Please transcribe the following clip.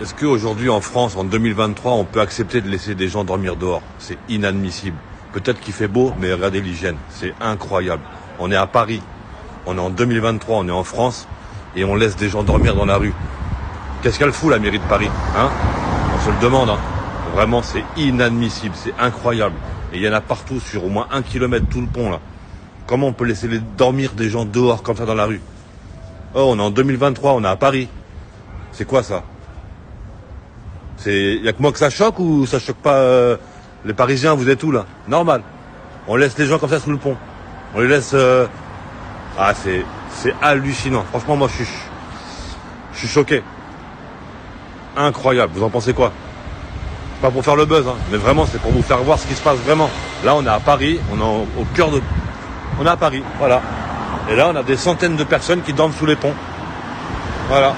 Est-ce qu'aujourd'hui en France, en 2023, on peut accepter de laisser des gens dormir dehors? C'est inadmissible. Peut-être qu'il fait beau, mais regardez l'hygiène. C'est incroyable. On est à Paris. On est en 2023, on est en France. Et on laisse des gens dormir dans la rue. Qu'est-ce qu'elle fout, la mairie de Paris, hein? On se le demande, hein. Vraiment, c'est inadmissible. C'est incroyable. Et il y en a partout, sur au moins 1 kilomètre, tout le pont, là. Comment on peut laisser dormir des gens dehors, comme ça, dans la rue? Oh, on est en 2023, on est à Paris. C'est quoi, ça? Il y a que moi que ça choque ou ça choque pas les Parisiens? Vous êtes où là? Normal. On laisse les gens comme ça sous le pont. On les laisse. Ah, c'est hallucinant. Franchement, moi, je suis choqué. Incroyable. Vous en pensez quoi? Pas pour faire le buzz, hein, mais vraiment, c'est pour vous faire voir ce qui se passe vraiment. Là, on est à Paris. On est au cœur de. On est à Paris. Voilà. Et là, on a des centaines de personnes qui dorment sous les ponts. Voilà.